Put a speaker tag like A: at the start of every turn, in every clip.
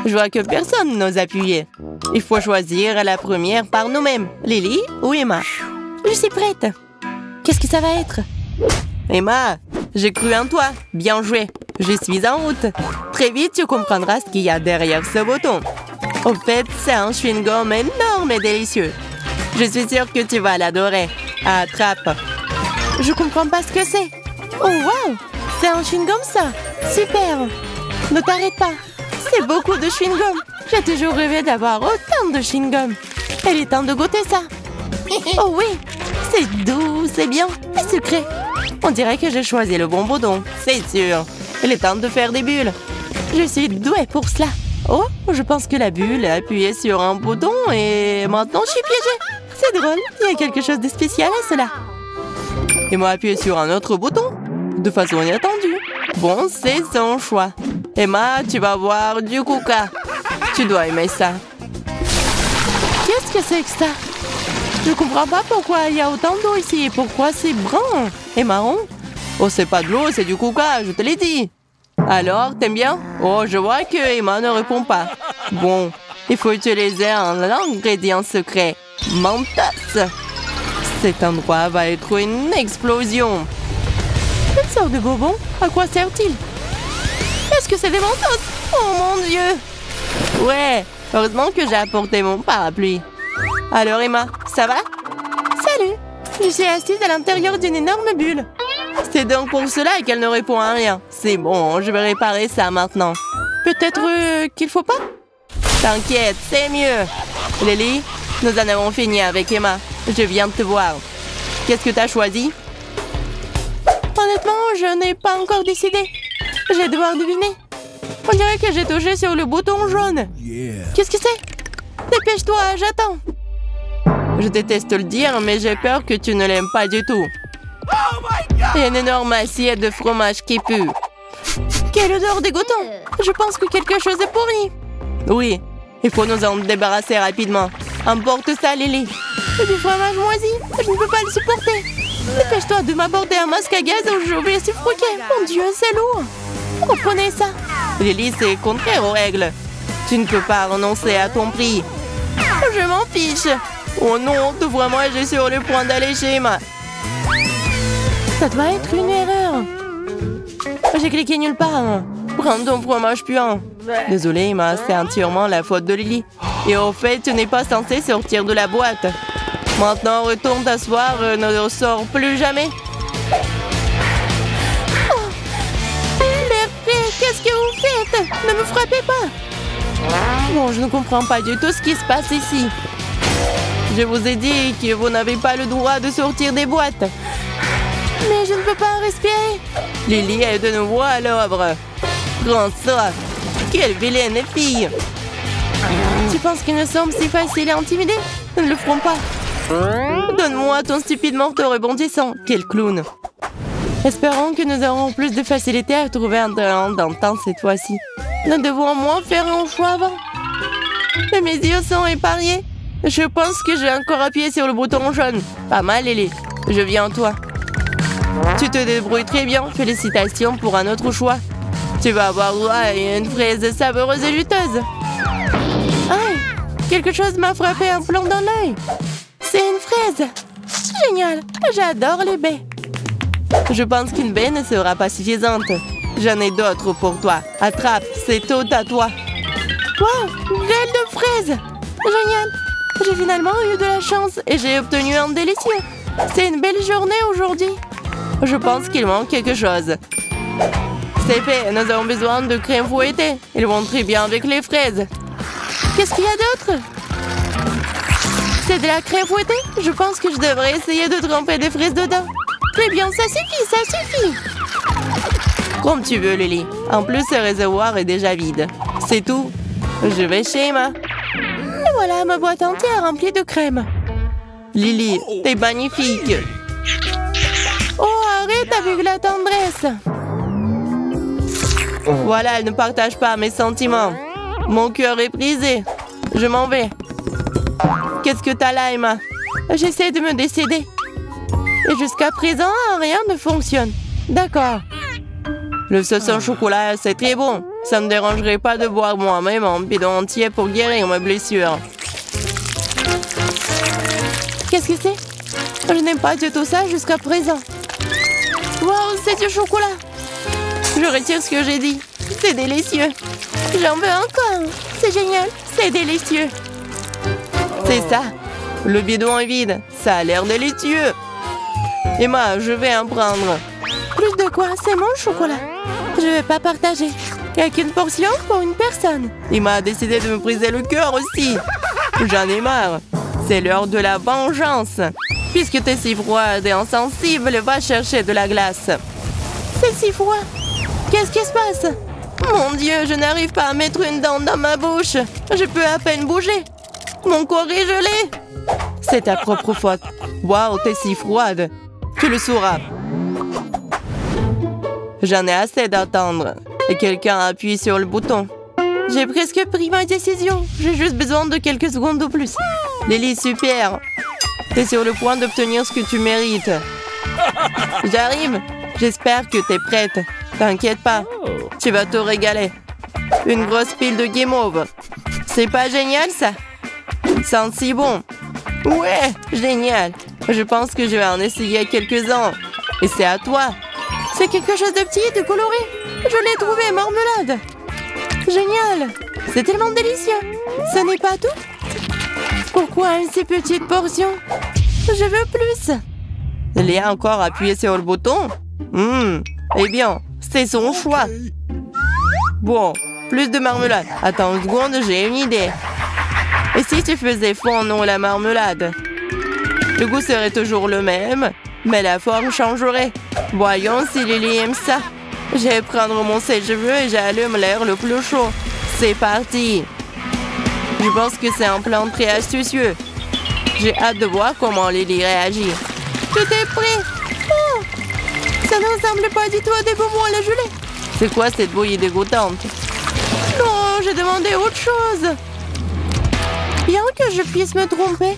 A: Je vois que personne n'ose appuyer. Il faut choisir la première par nous-mêmes. Lily ou Emma?
B: Je suis prête. Qu'est-ce que ça va être?
A: Emma, j'ai cru en toi. Bien joué. Je suis en route. Très vite, tu comprendras ce qu'il y a derrière ce bouton. Au fait, c'est un chewing-gum énorme et délicieux. Je suis sûre que tu vas l'adorer. Attrape.
B: Je comprends pas ce que c'est. Oh, wow! C'est un chewing-gum, ça? Super! Ne t'arrête pas. C'est beaucoup de chewing-gum. J'ai toujours rêvé d'avoir autant de chewing-gum. Il est temps de goûter ça. Oh oui! C'est doux, c'est bien. Et sucré.
A: On dirait que j'ai choisi le bon bouton. C'est sûr. Il est temps de faire des bulles.
B: Je suis douée pour cela.
A: Oh, je pense que la bulle a appuyé sur un bouton et maintenant je suis piégée.
B: C'est drôle, il y a quelque chose de spécial à cela.
A: Et moi appuyer sur un autre bouton de façon inattendue. Bon, c'est son choix. Emma, tu vas voir du coca. Tu dois aimer ça.
B: Qu'est-ce que c'est que ça? Je comprends pas pourquoi il y a autant d'eau ici et pourquoi c'est brun et marron.
A: Oh, c'est pas de l'eau, c'est du coca, je te l'ai dit. Alors, t'aimes bien? Oh, je vois que Emma ne répond pas. Bon, il faut utiliser un ingrédient secret. Mentos. Cet endroit va être une explosion.
B: Une sorte de bonbon? À quoi sert-il? Est-ce que c'est des Mentos? Oh mon Dieu!
A: Ouais, heureusement que j'ai apporté mon parapluie. Alors Emma, ça va?
B: Salut! Je suis assise à l'intérieur d'une énorme bulle.
A: C'est donc pour cela qu'elle ne répond à rien. C'est bon, je vais réparer ça maintenant.
B: Peut-être qu'il faut pas?
A: T'inquiète, c'est mieux. Lily, nous en avons fini avec Emma. Je viens de te voir. Qu'est-ce que t'as choisi?
B: Honnêtement, je n'ai pas encore décidé. Je vais devoir deviner. On dirait que j'ai touché sur le bouton jaune. Qu'est-ce que c'est? Dépêche-toi, j'attends.
A: Je déteste le dire, mais j'ai peur que tu ne l'aimes pas du tout. Il y a une énorme assiette de fromage qui pue.
B: Quelle odeur dégoûtante! Je pense que quelque chose est pourri.
A: Oui, il faut nous en débarrasser rapidement. Emporte ça, Lily.
B: Du fromage moisi, je ne peux pas le supporter. Dépêche-toi de m'apporter un masque à gaz ou je vais suffoquer. Mon Dieu, c'est lourd. Reprenez ça.
A: Lily, c'est contraire aux règles. Tu ne peux pas renoncer à ton prix.
B: Je m'en fiche.
A: Oh non, te vois moi, j'ai sur le point d'aller chez Emma.
B: Ça doit être une erreur. J'ai cliqué nulle part.
A: Prends ton fromage puant. Désolée, Emma, c'est entièrement la faute de Lily. Et au fait, tu n'es pas censée sortir de la boîte. Maintenant, retourne t'asseoir, ne ressors plus jamais.
B: Oh. Merde, qu'est-ce que vous faites? Ne me frappez pas.
A: Bon, je ne comprends pas du tout ce qui se passe ici. Je vous ai dit que vous n'avez pas le droit de sortir des boîtes.
B: Mais je ne peux pas respirer.
A: Lily est de nouveau à l'œuvre. Prends ça. Quelle vilaine fille.
B: Tu penses qu'ils ne semblent si faciles à intimider? Nous ne le ferons pas.
A: Donne-moi ton stupide morceau rebondissant. Quel clown.
B: Espérons que nous aurons plus de facilité à trouver un talent d'antan cette fois-ci. Nous devons au moins faire un choix avant.
A: Mais mes yeux sont épargnés. Je pense que j'ai encore appuyé sur le bouton jaune. Pas mal, Lily. Je viens en toi. Tu te débrouilles très bien. Félicitations pour un autre choix. Tu vas avoir droit à une fraise saveureuse et juteuse.
B: Aïe! Quelque chose m'a frappé un plomb dans l'œil. C'est une fraise. Génial! J'adore les baies.
A: Je pense qu'une baie ne sera pas suffisante. J'en ai d'autres pour toi. Attrape, c'est tout à toi.
B: Wow! Gel de fraises! Génial! J'ai finalement eu de la chance et j'ai obtenu un délicieux. C'est une belle journée aujourd'hui.
A: Je pense qu'il manque quelque chose. C'est fait, nous avons besoin de crème fouettée. Ils vont très bien avec les fraises.
B: Qu'est-ce qu'il y a d'autre? C'est de la crème fouettée? Je pense que je devrais essayer de tremper des fraises dedans. Très bien, ça suffit, ça suffit.
A: Comme tu veux, Lily. En plus, ce réservoir est déjà vide. C'est tout. Je vais chez Emma.
B: Et voilà ma boîte entière remplie de crème.
A: Lily, t'es magnifique.
B: Oh, arrête avec la tendresse.
A: Voilà, elle ne partage pas mes sentiments. Mon cœur est brisé. Je m'en vais. Qu'est-ce que t'as là, Emma?
B: J'essaie de me décider. Et jusqu'à présent, rien ne fonctionne. D'accord.
A: Le sauce en chocolat, c'est très bon. Ça me dérangerait pas de boire moi-même un bidon entier pour guérir mes blessures.
B: Qu'est-ce que c'est? Je n'aime pas du tout ça jusqu'à présent. Wow, c'est du chocolat.
A: Je retire ce que j'ai dit.
B: C'est délicieux. J'en veux encore. C'est génial. C'est délicieux.
A: C'est ça. Le bidon est vide. Ça a l'air délicieux. Emma, je vais en prendre.
B: Plus de quoi? C'est mon chocolat. Je vais pas partager. Il n'y a qu'une portion pour une personne.
A: Emma a décidé de me briser le cœur aussi. J'en ai marre. C'est l'heure de la vengeance. Puisque t'es si froide et insensible, va chercher de la glace.
B: C'est si froid. Qu'est-ce qui se passe?
A: Mon Dieu, je n'arrive pas à mettre une dent dans ma bouche. Je peux à peine bouger. Mon corps est gelé. C'est ta propre faute. Waouh, t'es si froide. Tu le sauras. J'en ai assez d'attendre. Et quelqu'un appuie sur le bouton.
B: J'ai presque pris ma décision. J'ai juste besoin de quelques secondes de plus.
A: Lily, super. T'es sur le point d'obtenir ce que tu mérites. J'arrive. J'espère que t'es prête. T'inquiète pas. Tu vas te régaler. Une grosse pile de guimauve. C'est pas génial, ça? Sent si bon. Ouais, génial. Je pense que je vais en essayer quelques-uns. Et c'est à toi.
B: C'est quelque chose de petit et de coloré. Je l'ai trouvé, marmelade. Génial. C'est tellement délicieux. Ce n'est pas tout? Pourquoi une si petite portion? Je veux plus.
A: Léa a encore appuyé sur le bouton? Eh bien, c'est son choix. Bon, plus de marmelade. Attends une seconde, j'ai une idée. Et si tu faisais fondre la marmelade? Le goût serait toujours le même, mais la forme changerait. Voyons si Lily aime ça. Je vais prendre mon sèche-cheveux et j'allume l'air le plus chaud. C'est parti. Je pense que c'est un plan très astucieux. J'ai hâte de voir comment Lily réagit.
B: Tout est prêt. Oh, ça ne ressemble pas du tout à des bonbons à la gelée.
A: C'est quoi cette bouillie dégoûtante?
B: Non, j'ai demandé autre chose. Bien que je puisse me tromper.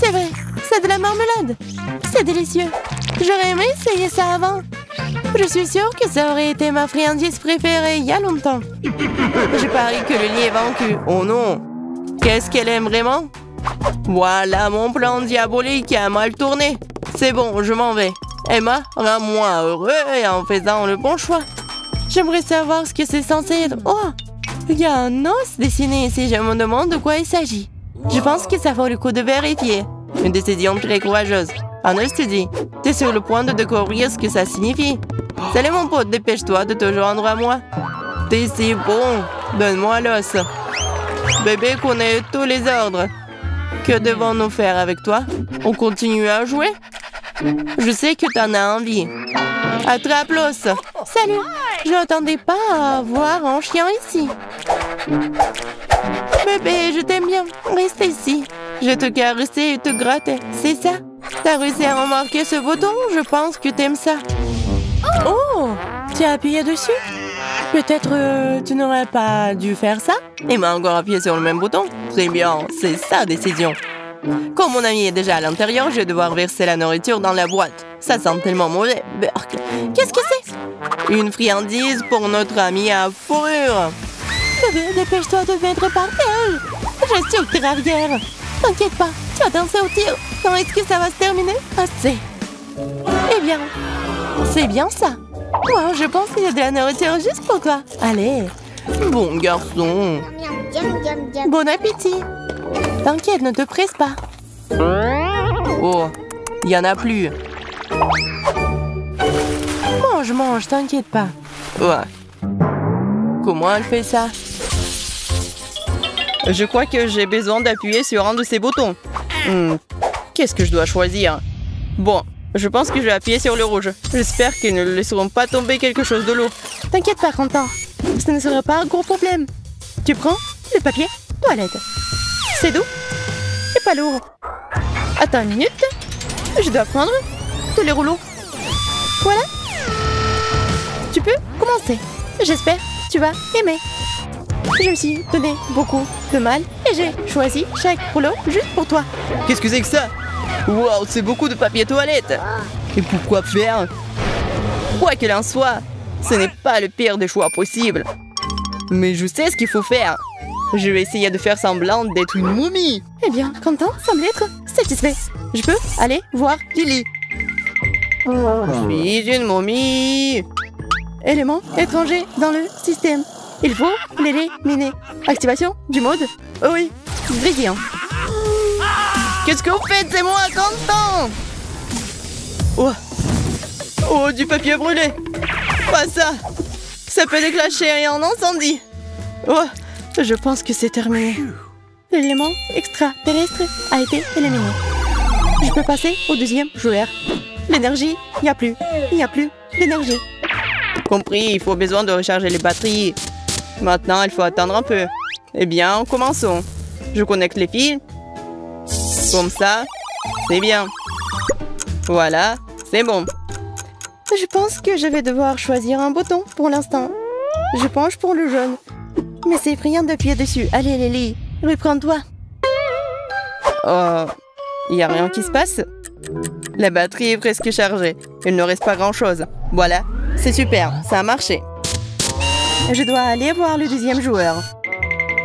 B: C'est vrai, c'est de la marmelade. C'est délicieux. J'aurais aimé essayer ça avant. Je suis sûre que ça aurait été ma friandise préférée il y a longtemps.
A: Je parie que Lily est vaincue. Oh non! Qu'est-ce qu'elle aime vraiment? Voilà mon plan diabolique qui a mal tourné. C'est bon, je m'en vais. Emma, rends-moi heureux et en faisant le bon choix.
B: J'aimerais savoir ce que c'est censé être. Oh! Il y a un os dessiné ici. Je me demande de quoi il s'agit.
A: Je pense que ça vaut le coup de vérifier. Une décision très courageuse. Hannes te dit, t'es sur le point de découvrir ce que ça signifie. Salut mon pote, dépêche-toi de te joindre à moi. T'es si bon, donne-moi l'os. Bébé connaît tous les ordres. Que devons-nous faire avec toi? On continue à jouer? Je sais que t'en as envie. Attrape l'os.
B: Salut, je n'attendais pas à voir un chien ici.
A: Bébé, je t'aime bien. Reste ici. Je te caressais et te grattais, c'est ça? T'as réussi à remarquer ce bouton? Je pense que t'aimes ça.
B: Oh! Tu as appuyé dessus? Peut-être tu n'aurais pas dû faire ça?
A: Il m'a encore appuyé sur le même bouton? Très bien, c'est sa décision. Quand mon ami est déjà à l'intérieur, je vais devoir verser la nourriture dans la boîte. Ça sent tellement mauvais. Burk.
B: Qu'est-ce que c'est?
A: Une friandise pour notre ami à fourrure.
B: Bébé, dépêche-toi de mettre par terre. Je suis gravière. T'inquiète pas, tu vas danser au tir. Quand est-ce que ça va se terminer? Assez. Eh bien, c'est bien ça. Wow, je pense qu'il y a de la nourriture juste pour toi. Allez.
A: Bon garçon.
B: Bon appétit. T'inquiète, ne te presse pas.
A: Oh, il n'y en a plus.
B: Mange, t'inquiète pas.
A: Ouais. Comment elle fait ça? Je crois que j'ai besoin d'appuyer sur un de ces boutons. Qu'est-ce que je dois choisir? Bon, je pense que je vais appuyer sur le rouge. J'espère qu'ils ne laisseront pas tomber quelque chose de lourd.
B: T'inquiète pas, Quentin. Ce ne sera pas un gros problème. Tu prends le papier toilette. C'est doux et pas lourd. Attends une minute. Je dois prendre tous les rouleaux. Voilà. Tu peux commencer. J'espère que tu vas aimer. Je me suis donné beaucoup de mal et j'ai choisi chaque rouleau juste pour toi.
A: Qu'est-ce que c'est que ça? Wow, c'est beaucoup de papier toilette. Et pourquoi faire? Quoi qu'il en soit, ce n'est pas le pire des choix possibles. Mais je sais ce qu'il faut faire. Je vais essayer de faire semblant d'être une momie.
B: Eh bien, Quentin semble être satisfait. Je peux aller voir Lily.
A: Je suis une momie.
B: Élément étranger dans le système. Il faut l'éliminer. Activation du mode. Oh oui, brillant.
A: Qu'est-ce que vous faites? C'est moi, Quentin. Oh. Oh, du papier brûlé. Pas ça. Ça peut déclencher en incendie. Oh,
B: je pense que c'est terminé. L'élément extraterrestre a été éliminé. Je peux passer au deuxième joueur. L'énergie, il n'y a plus. Il n'y a plus d'énergie.
A: Compris, il faut besoin de recharger les batteries. Maintenant, il faut attendre un peu. Eh bien, commençons. Je connecte les fils. Comme ça, c'est bien. Voilà, c'est bon.
B: Je pense que je vais devoir choisir un bouton pour l'instant. Je penche pour le jaune. Mais c'est effrayant d'appuyer dessus. Allez, Lily, reprends-toi.
A: Oh, il n'y a rien qui se passe. La batterie est presque chargée. Il ne reste pas grand-chose. Voilà, c'est super, ça a marché.
B: Je dois aller voir le deuxième joueur.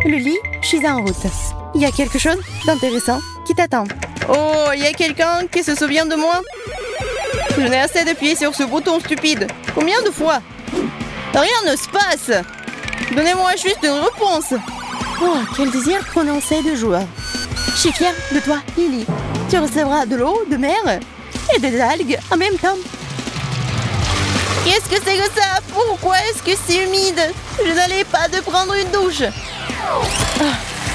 B: Lily, je suis en route. Il y a quelque chose d'intéressant qui t'attend.
A: Oh, il y a quelqu'un qui se souvient de moi? Je n'ai assez d'appuyer sur ce bouton stupide. Combien de fois? Rien ne se passe. Donnez-moi juste une réponse.
B: Oh, quel désir prononcé de joueur. Je suis fière de toi, Lily. Tu recevras de l'eau de mer et des algues en même temps.
A: Qu'est-ce que c'est que ça? Pourquoi est-ce que c'est humide? Je n'allais pas de prendre une douche.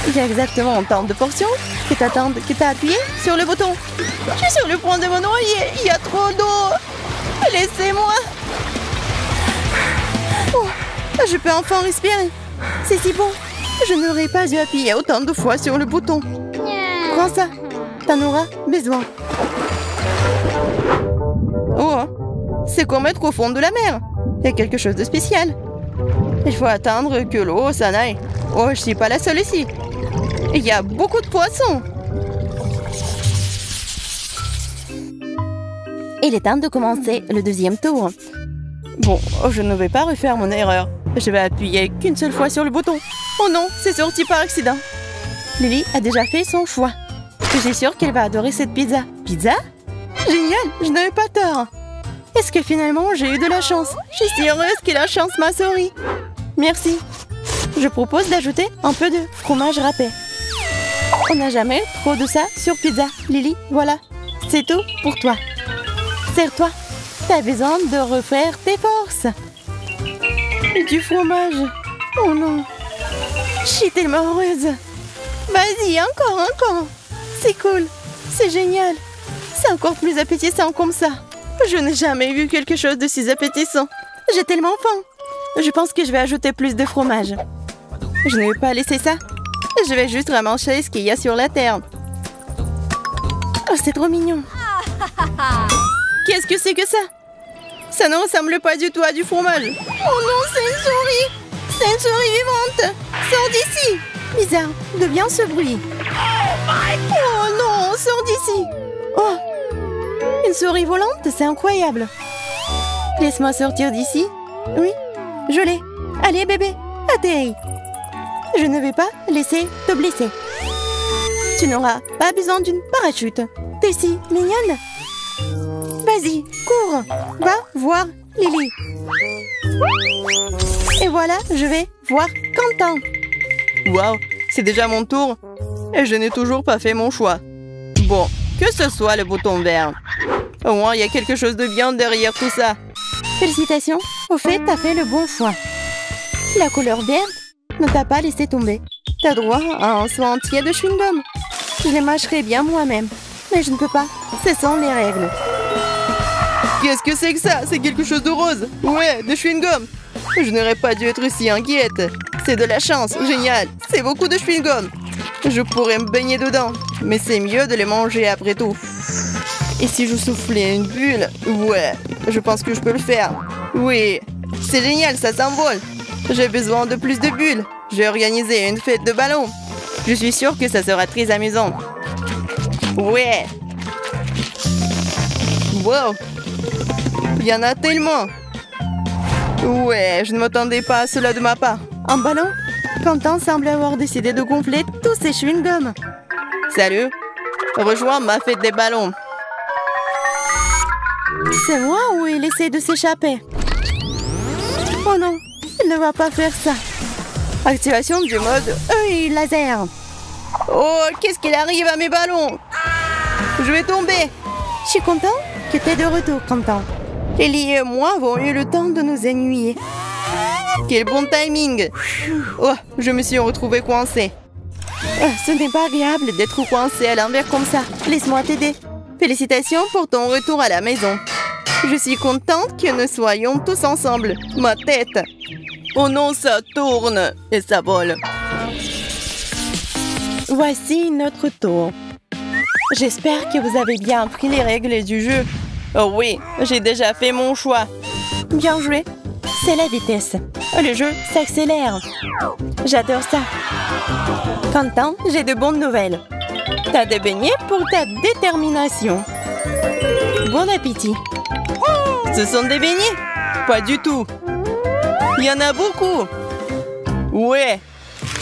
B: Il y a exactement autant de portions que t'as appuyé sur le bouton.
A: Je suis sur le point de me noyer. Il y a trop d'eau. Laissez-moi.
B: Oh, je peux enfin respirer. C'est si bon. Je n'aurais pas dû appuyer autant de fois sur le bouton. Prends ça. T'en auras besoin.
A: Oh, c'est comme être au fond de la mer. Il y a quelque chose de spécial. Il faut attendre que l'eau s'en aille. Oh, je suis pas la seule ici. Il y a beaucoup de poissons.
B: Il est temps de commencer le deuxième tour.
A: Bon, je ne vais pas refaire mon erreur. Je vais appuyer qu'une seule fois sur le bouton. Oh non, c'est sorti par accident.
B: Lily a déjà fait son choix. Je suis sûre qu'elle va adorer cette pizza. Pizza? Génial, je n'avais pas tort. Est-ce que finalement j'ai eu de la chance?
A: Je suis si heureuse que la chance m'a souri.
B: Merci. Je propose d'ajouter un peu de fromage râpé. On n'a jamais trop de ça sur pizza. Lily, voilà. C'est tout pour toi. Serre-toi. T'as besoin de refaire tes forces. Du fromage. Oh non. Je suis tellement heureuse. Vas-y, encore. C'est cool. C'est génial. C'est encore plus appétissant comme ça.
A: Je n'ai jamais vu quelque chose de si appétissant.
B: J'ai tellement faim. Je pense que je vais ajouter plus de fromage. Je ne vais pas laisser ça. Je vais juste ramasser ce qu'il y a sur la terre. Oh, c'est trop mignon.
A: Qu'est-ce que c'est que ça? Ça ne ressemble pas du tout à du fromage.
B: Oh non, c'est une souris. C'est une souris vivante. Sors d'ici. Bizarre, d'où vient ce bruit? Oh non, sors d'ici. Oh, une souris volante, c'est incroyable. Laisse-moi sortir d'ici. Oui, je l'ai. Allez, bébé, atterris. Je ne vais pas laisser te blesser. Tu n'auras pas besoin d'une parachute. T'es si mignonne. Vas-y, cours. Va voir Lily. Et voilà, je vais voir Quentin.
A: Waouh, c'est déjà mon tour. Et je n'ai toujours pas fait mon choix. Bon, que ce soit le bouton vert. Au moins, il y a quelque chose de bien derrière tout ça.
B: Félicitations. Au fait, t'as fait le bon choix. La couleur verte ne t'a pas laissé tomber. T'as droit à un soin entier de chewing-gum. Je les mâcherai bien moi-même. Mais je ne peux pas. Ce sont les règles.
A: Qu'est-ce que c'est que ça? C'est quelque chose de rose. Ouais, de chewing-gum. Je n'aurais pas dû être si inquiète. C'est de la chance. Génial. C'est beaucoup de chewing-gum. Je pourrais me baigner dedans. Mais c'est mieux de les manger après tout. Et si je soufflais une bulle? Ouais, je pense que je peux le faire. Oui, c'est génial, ça s'envole. J'ai besoin de plus de bulles. J'ai organisé une fête de ballons. Je suis sûre que ça sera très amusant. Ouais. Wow. Il y en a tellement. Ouais, je ne m'attendais pas à cela de ma part.
B: Un ballon? Quentin semble avoir décidé de gonfler tous ses chewing-gums.
A: Salut, rejoins ma fête des ballons.
B: C'est moi ou il essaie de s'échapper? Oh non, il ne va pas faire ça.
A: Activation du mode
B: œil laser.
A: Oh, qu'est-ce qu'il arrive à mes ballons? Je vais tomber.
B: Je suis content que tu es de retour, Quentin.
A: Lily et moi avons eu le temps de nous ennuyer. Quel bon timing. Oh, je me suis retrouvée coincée.
B: Ce n'est pas agréable d'être coincé à l'envers comme ça. Laisse-moi t'aider.
A: Félicitations pour ton retour à la maison. Je suis contente que nous soyons tous ensemble. Ma tête. Oh non, ça tourne et ça vole.
B: Voici notre tour. J'espère que vous avez bien appris les règles du jeu.
A: Oh oui, j'ai déjà fait mon choix.
B: Bien joué. C'est la vitesse. Le jeu s'accélère. J'adore ça. Quentin, j'ai de bonnes nouvelles. T'as des beignets pour ta détermination. Bon appétit.
A: Ce sont des beignets? Pas du tout. Il y en a beaucoup. Ouais,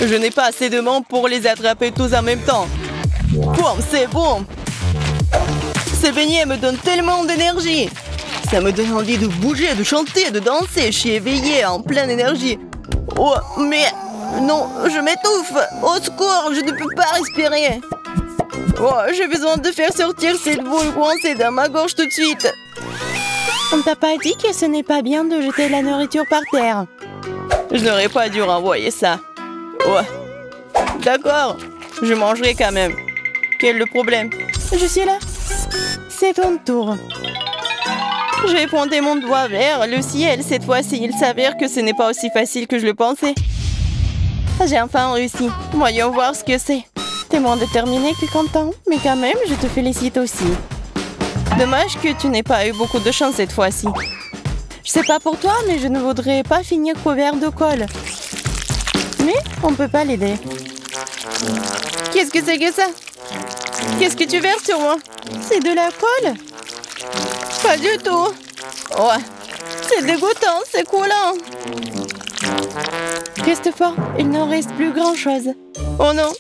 A: je n'ai pas assez de membres pour les attraper tous en même temps. Boum, c'est bon. Ces beignets me donnent tellement d'énergie. Ça me donne envie de bouger, de chanter, de danser. Je suis éveillée, en pleine énergie. Oh, mais... Non, je m'étouffe. Au secours, je ne peux pas respirer. Oh, j'ai besoin de faire sortir cette boule coincée dans ma gorge tout de suite.
B: On t'a pas dit que ce n'est pas bien de jeter la nourriture par terre?
A: Je n'aurais pas dû renvoyer ça. Ouais. D'accord, je mangerai quand même. Quel est le problème?
B: Je suis là. C'est ton tour.
A: Je vais pointer mon doigt vers le ciel cette fois-ci. Il s'avère que ce n'est pas aussi facile que je le pensais. J'ai enfin réussi. Voyons voir ce que c'est.
B: T'es moins déterminé que Quentin, mais quand même, je te félicite aussi.
A: Dommage que tu n'aies pas eu beaucoup de chance cette fois-ci.
B: Je sais pas pour toi, mais je ne voudrais pas finir couvert de colle. Mais on peut pas l'aider.
A: Qu'est-ce que c'est que ça? Qu'est-ce que tu verses sur moi?
B: C'est de la colle?
A: Pas du tout. Ouais. C'est dégoûtant, c'est coulant.
B: Reste fort, il n'en reste plus grand-chose.
A: Oh non.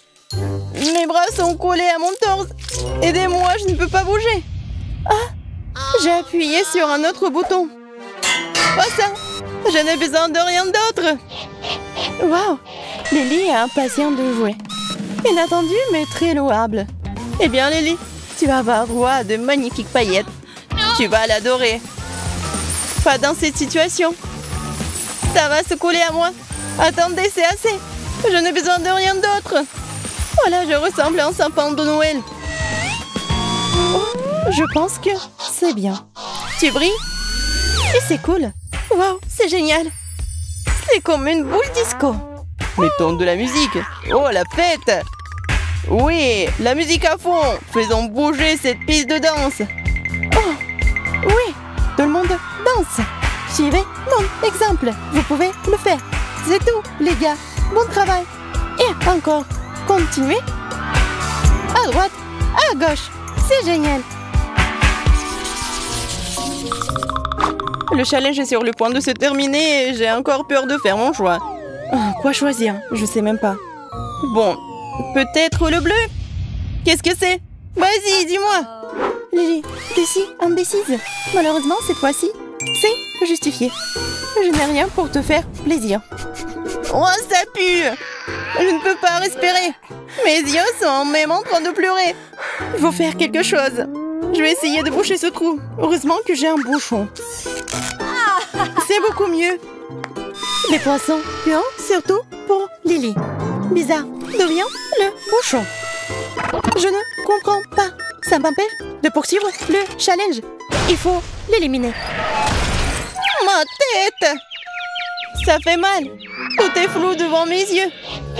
A: Mes bras sont collés à mon torse. Aidez-moi, je ne peux pas bouger.
B: Ah,
A: j'ai appuyé sur un autre bouton. Oh ça, je n'ai besoin de rien d'autre.
B: Waouh, Lily est impatiente de jouer. Inattendu, mais très louable.
A: Eh bien, Lily, tu vas avoir droit à de magnifiques paillettes. Tu vas l'adorer. Pas dans cette situation. Ça va se coller à moi. Attendez, c'est assez. Je n'ai besoin de rien d'autre. Oh là, je ressemble à un sapin de Noël.
B: Oh, je pense que c'est bien.
A: Tu brilles?
B: Et c'est cool. Waouh, c'est génial.
A: C'est comme une boule disco. Mettons de la musique. Oh, la fête! Oui, la musique à fond. Faisons bouger cette piste de danse.
B: Oh, oui, tout le monde danse. Suivez mon exemple. Vous pouvez le faire. C'est tout, les gars. Bon travail. Et encore, continuez. À droite, à gauche. C'est génial.
A: Le challenge est sur le point de se terminer et j'ai encore peur de faire mon choix.
B: Quoi choisir? Je sais même pas.
A: Bon, peut-être le bleu? Qu'est-ce que c'est? Vas-y, dis-moi.
B: Lily, t'es si indécise. Malheureusement, cette fois-ci, c'est justifié. Je n'ai rien pour te faire plaisir.
A: Oh, ça pue! Je ne peux pas respirer. Mes yeux sont même en train de pleurer.
B: Il faut faire quelque chose.
A: Je vais essayer de boucher ce trou.
B: Heureusement que j'ai un bouchon.
A: C'est beaucoup mieux.
B: Des poissons puants, surtout pour Lily. Bizarre, d'où vient le bouchon? Je ne comprends pas. Ça m'empêche de poursuivre le challenge. Il faut l'éliminer.
A: Ma tête! Ça fait mal. Tout est flou devant mes yeux.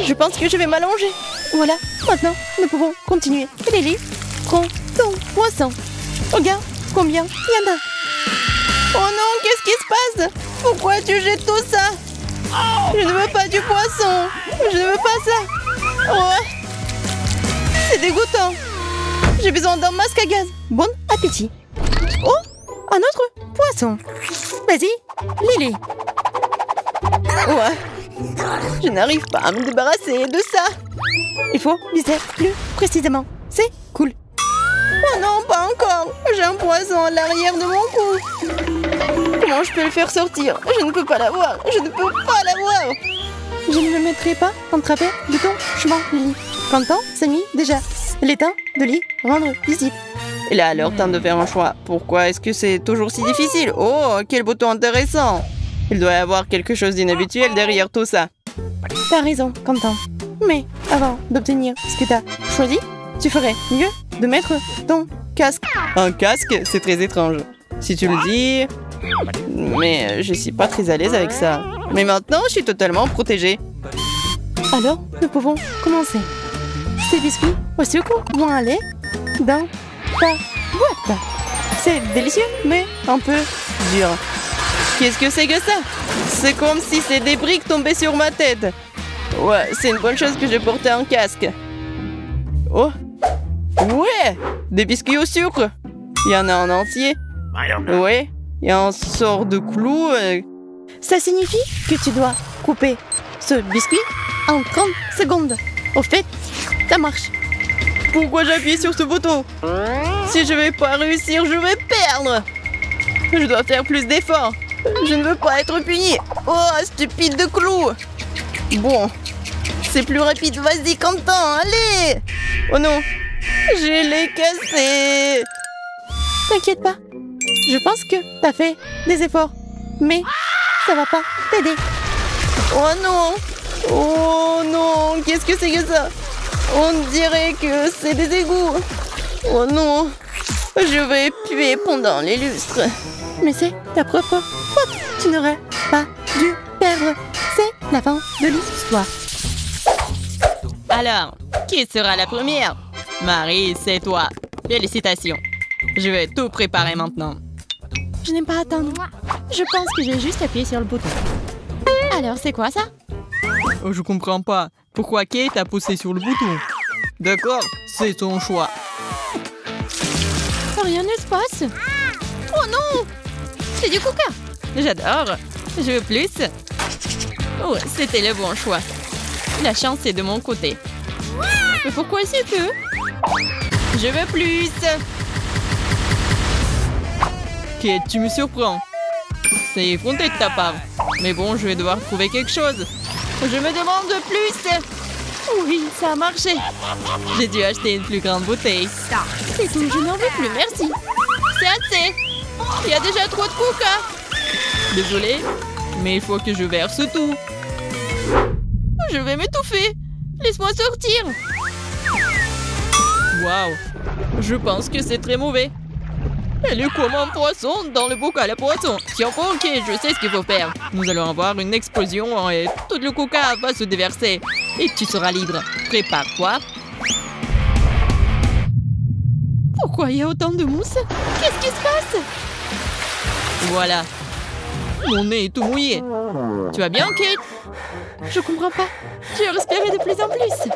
A: Je pense que je vais m'allonger.
B: Voilà, maintenant, nous pouvons continuer. Lily, prends ton poisson. Regarde combien il y en a.
A: Oh non, qu'est-ce qui se passe? Pourquoi tu jettes tout ça? Je ne veux pas du poisson. Je ne veux pas ça. Oh, c'est dégoûtant. J'ai besoin d'un masque à gaz.
B: Bon appétit. Oh, un autre poisson. Vas-y, Lily.
A: Ouais, Je n'arrive pas à me débarrasser de ça.
B: Il faut viser plus précisément. C'est cool.
A: Oh non, pas encore. J'ai un poison à l'arrière de mon cou. Comment je peux le faire sortir? Je ne peux pas l'avoir. Je ne peux pas l'avoir.
B: Je ne me mettrai pas en travers de ton chemin, Lily. Quentin s'ennuie déjà. Il est temps de lui rendre visite.
A: Il a alors temps de faire un choix. Pourquoi est-ce que c'est toujours si difficile? Oh, quel bouton intéressant. Il doit y avoir quelque chose d'inhabituel derrière tout ça.
B: T'as raison, Quentin. Mais avant d'obtenir ce que t'as choisi, tu ferais mieux de mettre ton casque.
A: Un casque? C'est très étrange. Si tu le dis... Mais je suis pas très à l'aise avec ça. Mais maintenant, je suis totalement protégée.
B: Alors, nous pouvons commencer. Ces biscuits au sucre vont aller dans ta boîte. C'est délicieux, mais un peu dur.
A: Qu'est-ce que c'est que ça? C'est comme si ces des briques tombaient sur ma tête. Ouais, c'est une bonne chose que j'ai porté un casque. Oh! Ouais! Des biscuits au sucre! Il y en a en entier. Ouais, il y a un sort de clou.
B: Ça signifie que tu dois couper ce biscuit en 30 secondes. Au fait, ça marche.
A: Pourquoi j'appuie sur ce bouton? Si je vais pas réussir, je vais perdre. Je dois faire plus d'efforts. Je ne veux pas être puni. Oh, stupide de clou. Bon, c'est plus rapide. Vas-y, Quentin, allez. Oh non, je l'ai cassé.
B: T'inquiète pas. Je pense que t'as fait des efforts. Mais ça va pas t'aider.
A: Oh non. Oh non, qu'est-ce que c'est que ça? On dirait que c'est des égouts. Oh non, je vais puer pendant les lustres.
B: Mais c'est ta propre faute. Tu n'aurais pas dû perdre. C'est la fin de l'histoire.
C: Alors, qui sera la première? Marie, c'est toi. Félicitations. Je vais tout préparer maintenant.
B: Je n'aime pas attendre. Je pense que j'ai juste appuyé sur le bouton. Alors, c'est quoi ça?
C: Oh, je comprends pas. Pourquoi Kate a poussé sur le bouton? D'accord, c'est ton choix.
B: Rien ne se passe.
C: Oh non! C'est du coca. J'adore. Je veux plus. Oh, c'était le bon choix. La chance est de mon côté. Mais pourquoi c'est que... Je veux plus. Kate, tu me surprends. C'est effronté de ta part. Mais bon, je vais devoir trouver quelque chose. Je me demande plus. Oui, ça a marché. J'ai dû acheter une plus grande bouteille.
B: C'est tout, je n'en veux plus, merci.
C: C'est assez. Il y a déjà trop de coca. Désolée, mais il faut que je verse tout. Je vais m'étouffer. Laisse-moi sortir. Waouh. Je pense que c'est très mauvais. Elle est comme un poisson dans le bocal à poisson. Tiens, ok, je sais ce qu'il faut faire. Nous allons avoir une explosion et tout le coca va se déverser. Et tu seras libre. Prépare-toi.
B: Pourquoi il y a autant de mousse? Qu'est-ce qui se passe?
C: Voilà. Mon nez est tout mouillé. Tu vas bien, Kate?
B: Je comprends pas. J'ai respiré de plus en plus.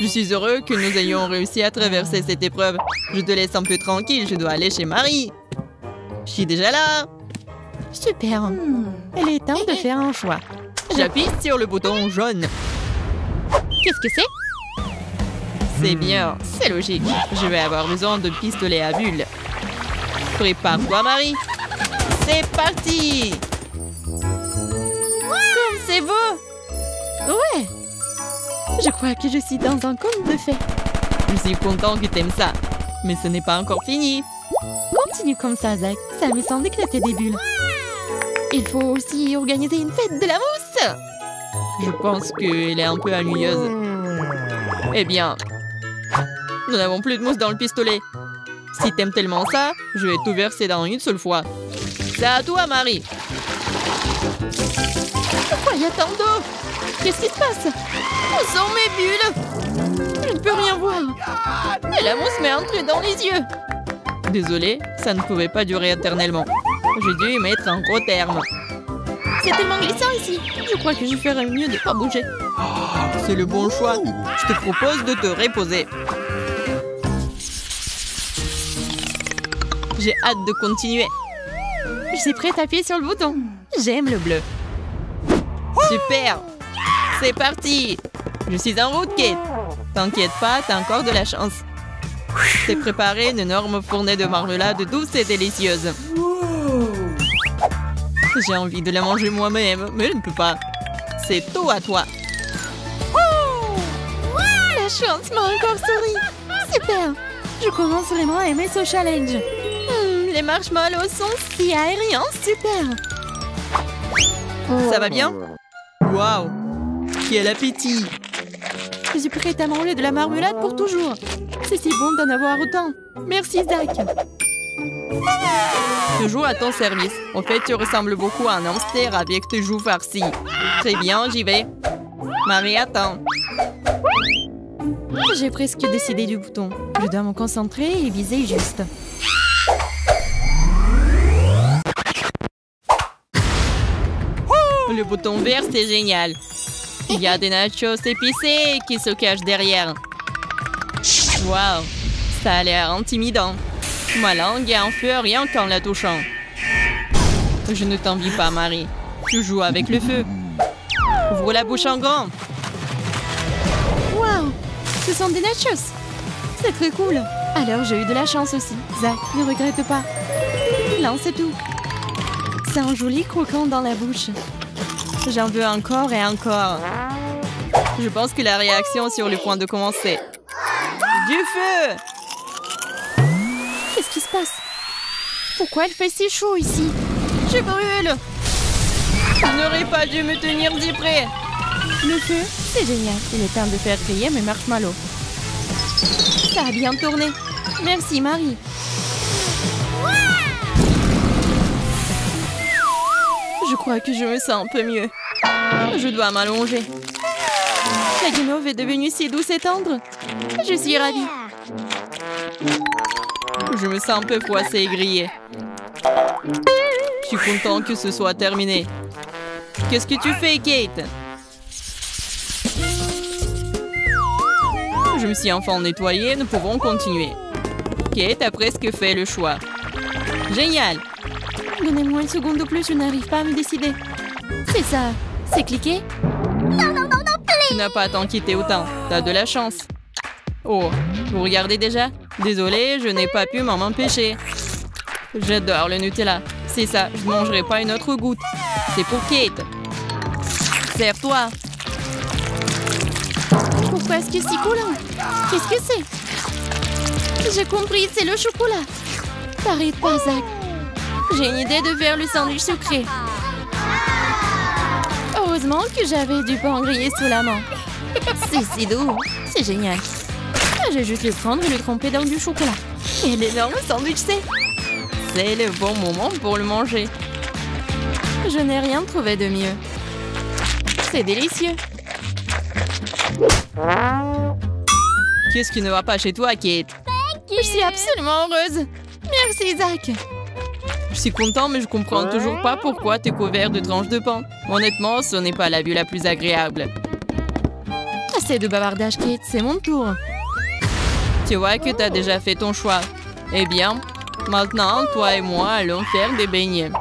C: Je suis heureux que nous ayons réussi à traverser cette épreuve. Je te laisse un peu tranquille, je dois aller chez Marie. Je suis déjà là.
B: Super. Il est temps de faire un choix.
C: J'appuie sur le bouton jaune.
B: Qu'est-ce que c'est?
C: C'est bien, c'est logique. Je vais avoir besoin de pistolets à bulles. Prépare-toi, Marie. C'est parti.
B: Comme c'est beau. Ouais. Je crois que je suis dans un conte de fées.
C: Je suis content que t'aimes ça. Mais ce n'est pas encore fini.
B: Continue comme ça, Zach. Ça me semble éclater des bulles. Il faut aussi organiser une fête de la mousse.
C: Je pense qu'elle est un peu ennuyeuse. Eh bien, nous n'avons plus de mousse dans le pistolet. Si t'aimes tellement ça, je vais tout verser dans une seule fois. C'est à toi, Marie.
B: Pourquoi il y a tant d'eau? Qu'est-ce qui se passe?
C: Où sont mes bulles?
B: Je ne peux rien voir.
C: Et la mousse m'est entrée dans les yeux. Désolée, ça ne pouvait pas durer éternellement. J'ai dû y mettre un gros terme.
B: C'est tellement glissant ici. Je crois que je ferais mieux de ne pas bouger.
C: C'est le bon choix. Je te propose de te reposer. J'ai hâte de continuer.
B: Je suis prête à appuyer sur le bouton.
C: J'aime le bleu. Super! C'est parti! Je suis en route, Kate. T'inquiète pas, t'as encore de la chance. T'es préparé une énorme fournée de marmelade douce et délicieuse. J'ai envie de la manger moi-même, mais je ne peux pas. C'est tout à toi.
B: La chance m'a encore souri. Super. Je commence vraiment à aimer ce challenge. Les marshmallows sont si aériens. Super.
C: Ça va bien? Waouh! Quel appétit!
B: Je suis prête à manger de la marmelade pour toujours. C'est si bon d'en avoir autant. Merci, Zach.
C: Toujours à ton service. En fait, tu ressembles beaucoup à un hamster avec tes joues farcies. Très bien, j'y vais. Marie, attends.
B: J'ai presque décidé du bouton. Je dois me concentrer et viser juste.
C: Le bouton vert, c'est génial. Il y a des nachos épicés qui se cachent derrière. Waouh, ça a l'air intimidant. Ma langue est en feu rien qu'en la touchant. Je ne t'envie pas, Marie. Tu joues avec le feu. Ouvre la bouche en grand.
B: Waouh, ce sont des nachos. C'est très cool. Alors j'ai eu de la chance aussi. Zach, ne regrette pas. Lance tout. C'est un joli croquant dans la bouche.
C: J'en veux encore et encore. Je pense que la réaction est sur le point de commencer. Du feu!
B: Qu'est-ce qui se passe? Pourquoi il fait si chaud ici?
C: Je brûle! Je n'aurais pas dû me tenir si près.
B: Le feu, c'est génial. Il est temps de faire griller mes marshmallows. Ça a bien tourné. Merci, Marie.
C: Je crois que je me sens un peu mieux. Je dois m'allonger.
B: La guimauve est devenue si douce et tendre. Je suis ravie.
C: Je me sens un peu froissée et grillée. Je suis content que ce soit terminé. Qu'est-ce que tu fais, Kate? Je me suis enfin nettoyée, nous pouvons continuer. Kate a presque fait le choix. Génial!
B: Donnez-moi une seconde de plus, je n'arrive pas à me décider. C'est ça. C'est cliqué? Non,
C: Tu n'as pas à t'en quitter autant. T'as de la chance. Oh, vous regardez déjà? Désolée, je n'ai pas pu m'en empêcher. J'adore le Nutella. C'est ça, je ne mangerai pas une autre goutte. C'est pour Kate. Serre-toi.
B: Pourquoi est-ce que c'est si coulant? Qu'est-ce que c'est? J'ai compris, c'est le chocolat. T'arrêtes pas, Zach. J'ai une idée de faire le sandwich sucré. Heureusement que j'avais du pain grillé sous la main. C'est si doux. C'est génial. Je vais juste le prendre et le tremper dans du chocolat. Et l'énorme sandwich,
C: c'est le bon moment pour le manger.
B: Je n'ai rien trouvé de mieux. C'est délicieux.
C: Qu'est-ce qui ne va pas chez toi, Kate?
B: Je suis absolument heureuse. Merci, Zach.
C: Je suis content, mais je comprends toujours pas pourquoi t'es couvert de tranches de pain. Honnêtement, ce n'est pas la vue la plus agréable.
B: Assez de bavardage, Kate. C'est mon tour.
C: Tu vois que t'as déjà fait ton choix. Eh bien, maintenant, toi et moi allons faire des beignets.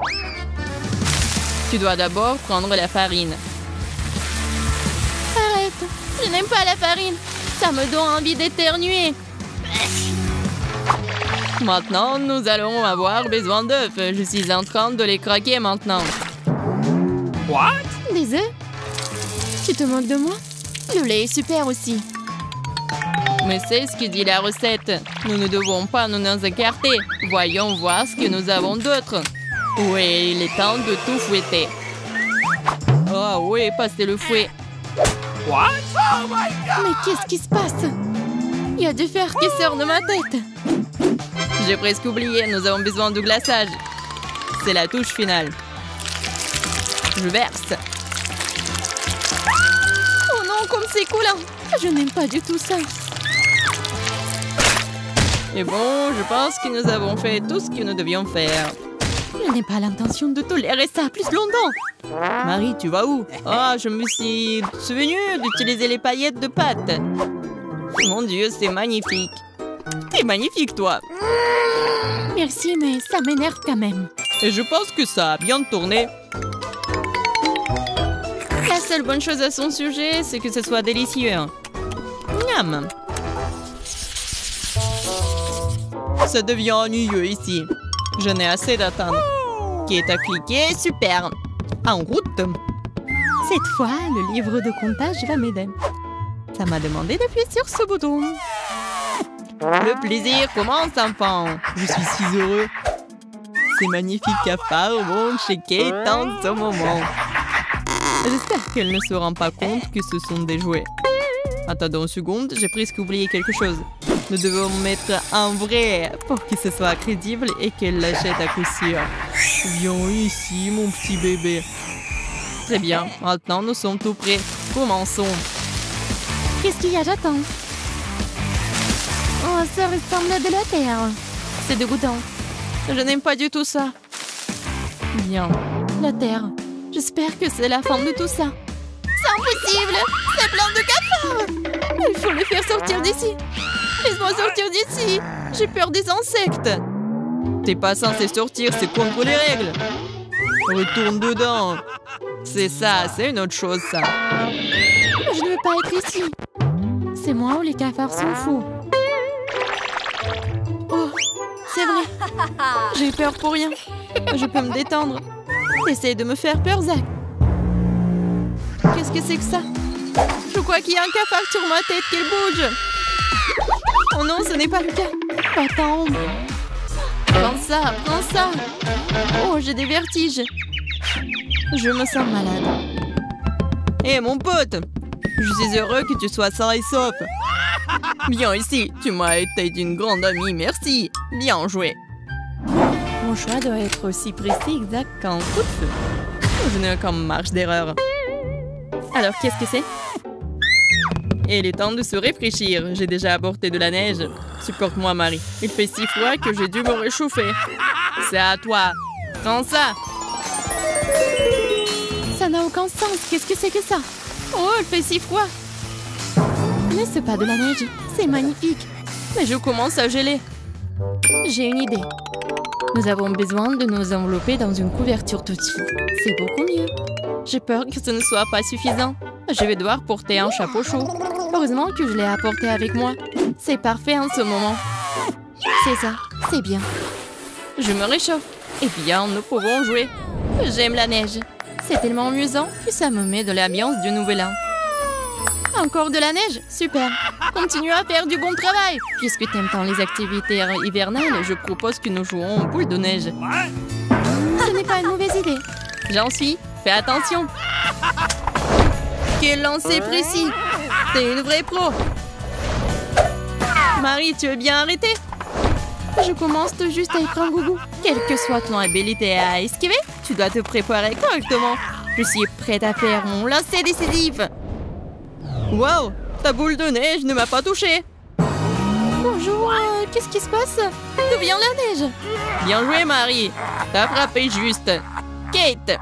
C: Tu dois d'abord prendre la farine.
B: Arrête. Je n'aime pas la farine. Ça me donne envie d'éternuer.
C: Maintenant, nous allons avoir besoin d'œufs. Je suis en train de les craquer maintenant.
D: What?
B: Des œufs? Tu te moques de moi? Le lait est super aussi.
C: Mais c'est ce que dit la recette. Nous ne devons pas nous écarter. Voyons voir ce que nous avons d'autre. Oui, il est temps de tout fouetter. Oh oui, passez le fouet.
D: What? Oh my God!
B: Mais qu'est-ce qui se passe? Il y a du fer qui sort de ma tête.
C: J'ai presque oublié, nous avons besoin de glaçage. C'est la touche finale. Je verse.
B: Oh non, comme c'est coulant. Je n'aime pas du tout ça.
C: Et bon, je pense que nous avons fait tout ce que nous devions faire.
B: Je n'ai pas l'intention de tolérer ça plus longtemps.
C: Marie, tu vas où? Ah, je me suis souvenu d'utiliser les paillettes de pâte. Mon Dieu, c'est magnifique. T'es magnifique, toi.
B: Merci, mais ça m'énerve quand même.
C: Et je pense que ça a bien tourné.
B: La
C: seule bonne chose à son sujet, c'est que ce soit délicieux. Miam. Ça devient ennuyeux ici. Je n'ai assez d'attendre. Qui est à cliquer? Super. En route. Cette fois, le livre de comptage va m'aider. Ça m'a demandé d'appuyer sur ce bouton. Le plaisir commence, enfant. Je suis si heureux. Ces magnifiques cafards vont checker en ce moment. J'espère qu'elle ne se rend pas compte que ce sont des jouets. Attendons une seconde, j'ai presque oublié quelque chose. Nous devons mettre un vrai pour que ce soit crédible et qu'elle l'achète à coup sûr. Viens ici, mon petit bébé. Très bien, maintenant nous sommes tout prêts. Commençons.
B: Qu'est-ce qu'il y a? J'attends. Oh, ça ressemble à de la terre. C'est dégoûtant.
C: Je n'aime pas du tout ça. Bien.
B: La terre. J'espère que c'est la fin de tout ça.
A: C'est impossible! C'est plein de cafards!
C: Il faut les faire sortir d'ici. Laisse-moi sortir d'ici. J'ai peur des insectes. T'es pas censé sortir, c'est contre les règles. Retourne dedans. C'est ça, c'est une autre chose, ça.
B: Je ne veux pas être ici. C'est moi ou les cafards sont fous.
C: Oh, c'est vrai. J'ai peur pour rien. Je peux me détendre. Essaye de me faire peur, Zach. Qu'est-ce que c'est que ça? Je crois qu'il y a un cafard sur ma tête qui bouge. Oh non, ce n'est pas le cas.
B: Attends.
C: Prends ça, prends ça. Oh, j'ai des vertiges. Je me sens malade. Hé, mon pote. Je suis heureux que tu sois sain et sauf. Viens ici, tu m'as été d'une grande amie, merci. Bien joué. Mon choix doit être aussi précis exact qu'un coup de feu. Je n'ai aucune marge d'erreur. Alors, qu'est-ce que c'est? Il est temps de se réfléchir. J'ai déjà apporté de la neige. Supporte-moi, Marie. Il fait si froid que j'ai dû me réchauffer. C'est à toi. Prends ça.
B: Ça n'a aucun sens. Qu'est-ce que c'est que ça?
C: Oh, il fait si froid.
B: Mais c'est pas de la neige. C'est magnifique.
C: Mais je commence à geler.
B: J'ai une idée. Nous avons besoin de nous envelopper dans une couverture tout de suite. C'est beaucoup mieux.
C: J'ai peur que ce ne soit pas suffisant. Je vais devoir porter un chapeau chaud. Heureusement que je l'ai apporté avec moi. C'est parfait en ce moment.
B: C'est ça, c'est bien.
C: Je me réchauffe. Eh bien, nous pouvons jouer. J'aime la neige. C'est tellement amusant que ça me met de l'ambiance du nouvel an. Encore de la neige? Super. Continue à faire du bon travail. Puisque t'aimes tant les activités hivernales, je propose que nous jouons aux boules de neige.
B: Ce n'est pas une mauvaise idée.
C: J'en suis. Fais attention. Quel lancer précis. T'es une vraie pro. Marie, tu veux bien arrêter?
B: Je commence tout juste à être un gougou.
C: Quelle que soit ton habilité à esquiver, tu dois te préparer correctement. Je suis prête à faire mon lancer décisif. Wow, ta boule de neige ne m'a pas touchée.
B: Bonjour, qu'est-ce qui se passe?
C: D'où vient la neige? Bien joué, Marie. T'as frappé juste. Kate,